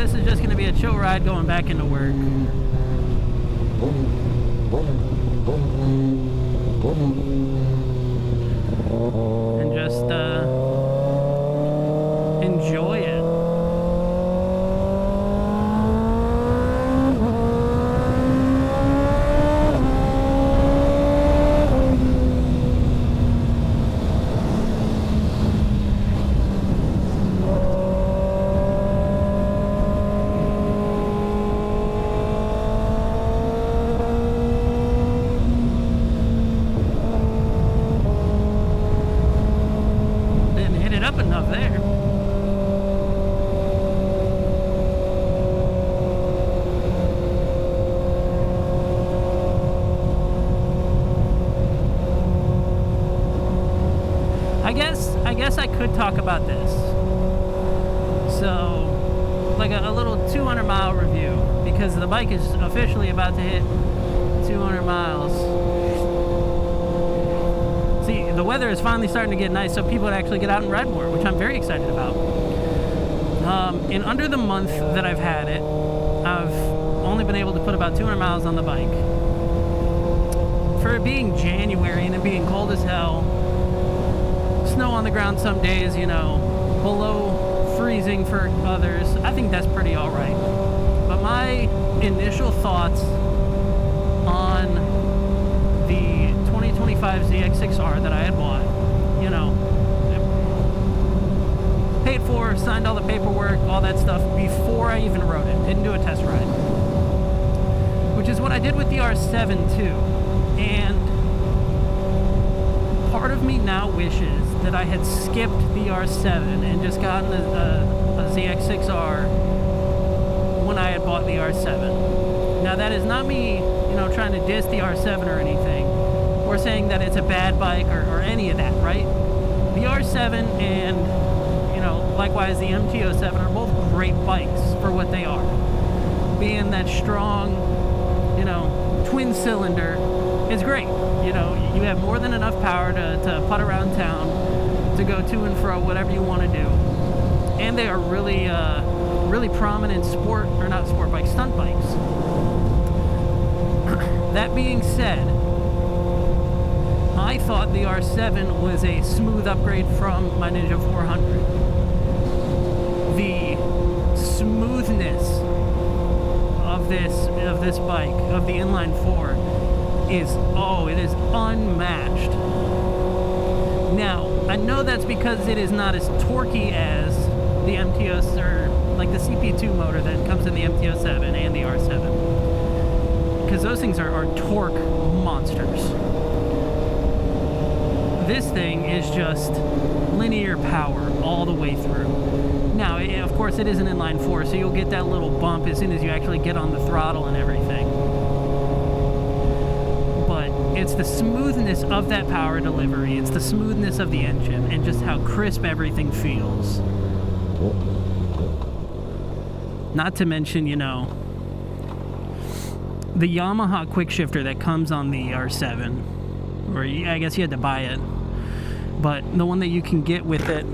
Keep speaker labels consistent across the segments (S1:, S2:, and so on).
S1: this is just going to be a chill ride going back into work. And just enjoy it. Enough there. I guess I could talk about this. So, like a little 200-mile review, because the bike is officially about to hit 200 miles. See, the weather is finally starting to get nice, so people would actually get out and ride more, which I'm very excited about. In under the month that I've had it, I've only been able to put about 200 miles on the bike. For it being January and it being cold as hell, snow on the ground some days, below freezing for others, I think that's pretty alright. But my initial thoughts on the 2025 ZX6R that I had bought, paid for, signed all the paperwork, all that stuff before I even rode it. Didn't do a test ride. Which is what I did with the R7 too. And part of me now wishes that I had skipped the R7 and just gotten a ZX6R when I had bought the R7. Now that is not me, trying to diss the R7 or anything, or saying that it's a bad bike or any of that, right? The R7 and likewise the MT-07 are both great bikes for what they are. Being that strong, twin cylinder is great. You have more than enough power to putt around town, to go to and fro, whatever you want to do. And they are really, really prominent stunt bikes. That being said, I thought the R7 was a smooth upgrade from my Ninja 400. The smoothness of this bike, of the inline 4, is unmatched. Now, I know that's because it is not as torquey as the MT-07, or like the CP2 motor that comes in the MT-07 and the R7. Because those things are torque monsters. This thing is just linear power all the way through. Now, of course, it is an inline 4, so you'll get that little bump as soon as you actually get on the throttle and everything. But it's the smoothness of that power delivery, it's the smoothness of the engine, and just how crisp everything feels. Not to mention, the Yamaha quick shifter that comes on the R7, or I guess you had to buy it, but the one that you can get with it,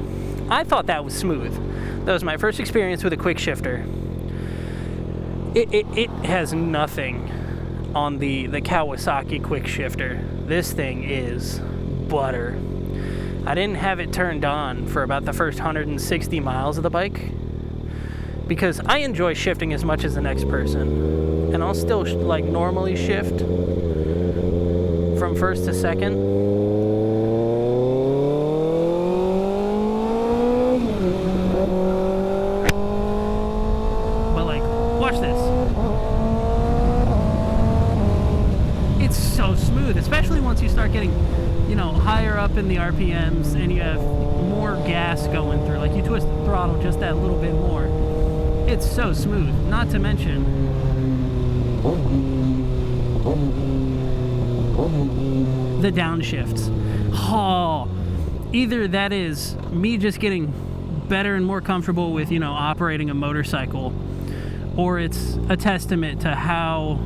S1: I thought that was smooth. That was my first experience with a quick shifter. It has nothing on the Kawasaki quick shifter. This thing is butter. I didn't have it turned on for about the first 160 miles of the bike, because I enjoy shifting as much as the next person, and I'll still normally shift from first to second. But watch this. It's so smooth, especially once you start getting, higher up in the RPMs and you have more gas going through. You twist the throttle just that little bit more. It's so smooth. Not to mention the downshifts. Either that is me just getting better and more comfortable with, operating a motorcycle, or it's a testament to how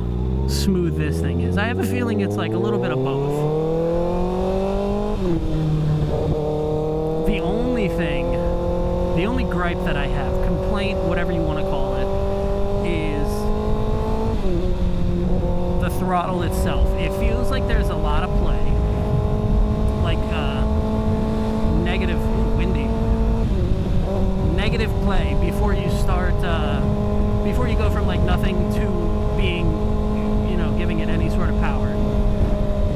S1: smooth this thing is. I have a feeling it's a little bit of both. The only gripe that I have, complaint, whatever you want to call it, throttle itself. It feels like there's a lot of play, like negative play before you start, before you go from like nothing to being, giving it any sort of power.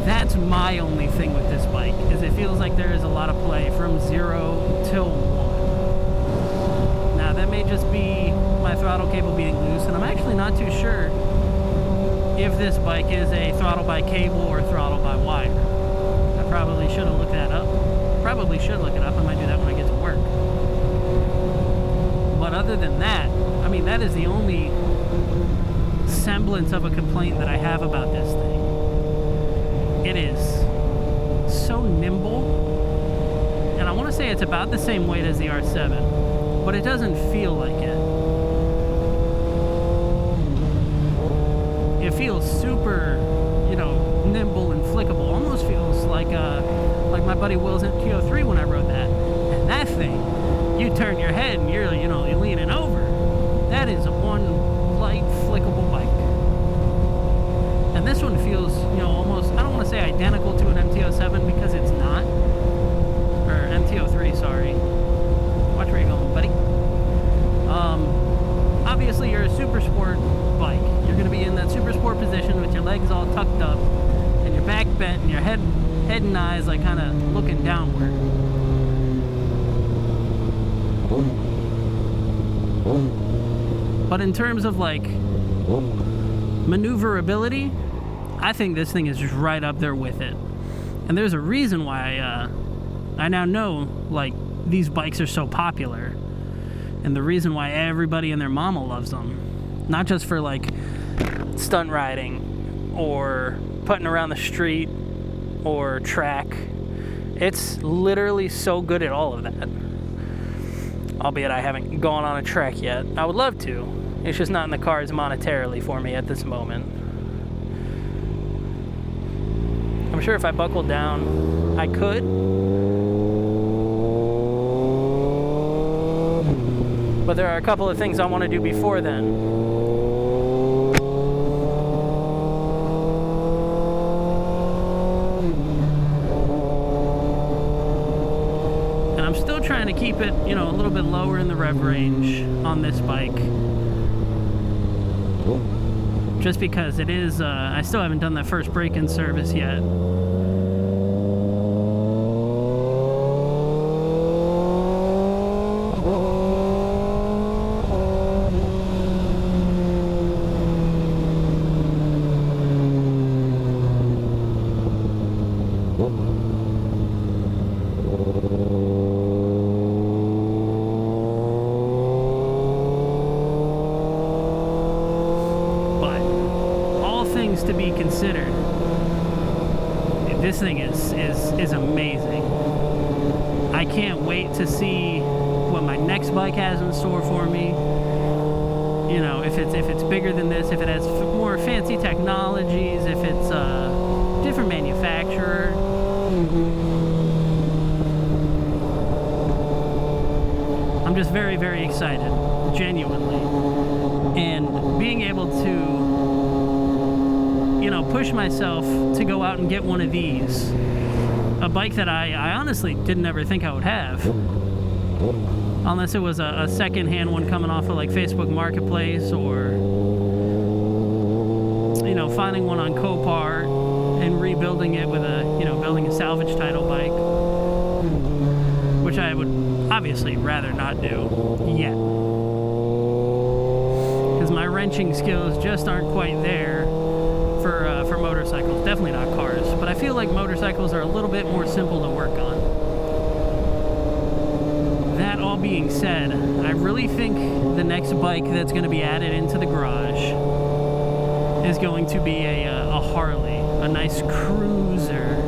S1: That's my only thing with this bike, is it feels like there is a lot of play from 0 till 1. Now that may just be my throttle cable being loose, and I'm actually not too sure if this bike is a throttle by cable or throttle by wire. I probably should have looked that up. Probably should look it up. I might do that when I get to work. But other than that, I mean, that is the only semblance of a complaint that I have about this thing. It is so nimble, and I want to say it's about the same weight as the R7, but it doesn't feel like it. It feels super, nimble and flickable. Almost feels like my buddy Will's MT-03 when I rode that. And that thing, you turn your head and you're leaning over. That is one light, flickable bike. And this one feels, almost, I don't want to say identical to an MT-07 because it's not. Or MT-03, sorry. Watch where you're going, buddy. Obviously, you're a super sport bike. You're going to be in that super sport position with your legs all tucked up and your back bent and your head and eyes like kind of looking downward. But in terms of like maneuverability, I think this thing is just right up there with it. And there's a reason why I now know like these bikes are so popular, and the reason why everybody and their mama loves them, not just for like stunt riding or putting around the street or track. It's literally so good at all of that. Albeit I haven't gone on a track yet. I would love to. It's just not in the cards monetarily for me at this moment. I'm sure if I buckled down, I could. But there are a couple of things I want to do before then. And I'm still trying to keep it, a little bit lower in the rev range on this bike. Just because it is, I still haven't done that first break-in service yet. To be considered, this thing is amazing. I can't wait to see what my next bike has in store for me. If it's bigger than this, if it has more fancy technologies, if it's a different manufacturer. I'm just very, very excited, genuinely. And being able to push myself to go out and get one of these. A bike that I honestly didn't ever think I would have. Unless it was a second-hand one coming off of like Facebook Marketplace, or finding one on Copart and rebuilding it with building a salvage title bike. Which I would obviously rather not do yet. Because my wrenching skills just aren't quite there for motorcycles. Definitely not cars, but I feel like motorcycles are a little bit more simple to work on. That all being said, I really think the next bike that's going to be added into the garage is going to be a Harley, a nice cruiser.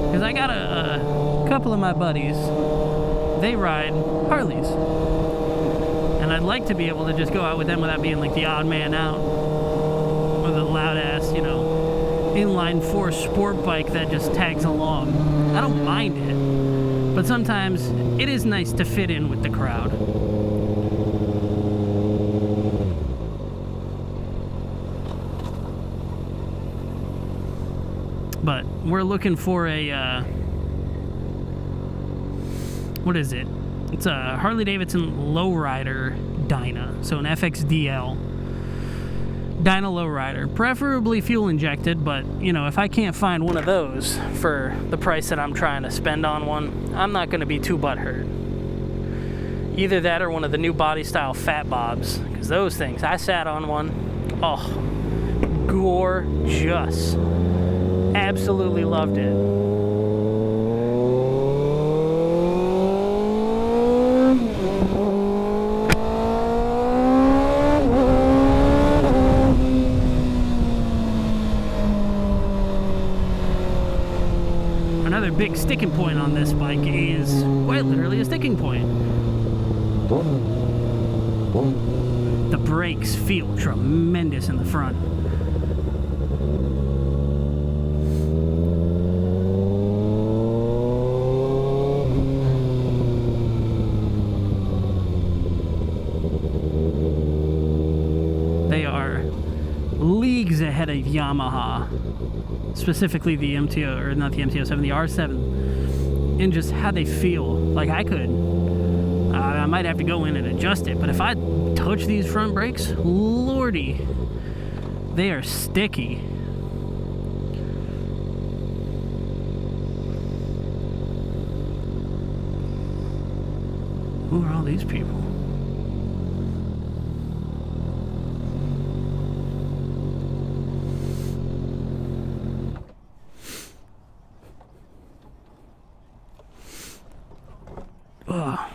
S1: Because I got a couple of my buddies, they ride Harleys, and I'd like to be able to just go out with them without being like the odd man out. With a loud ass, inline 4 sport bike that just tags along. I don't mind it, but sometimes it is nice to fit in with the crowd. But we're looking for a, what is it? It's a Harley-Davidson Lowrider Dyna. So an FXDL Dyna Lowrider. Preferably fuel injected, but, you know, if I can't find one of those for the price that I'm trying to spend on one, I'm not going to be too butthurt. Either that or one of the new body style Fat Bobs, because those things, I sat on one. Oh, gorgeous. Absolutely loved it. Another big sticking point on this bike is quite literally a sticking point. The brakes feel tremendous in the front. They are leagues ahead of Yamaha, specifically the MTO, or not the MTO7, the R7, and just how they feel. Like I might have to go in and adjust it, but if I touch these front brakes, lordy, they are sticky. Who are all these people? Ugh.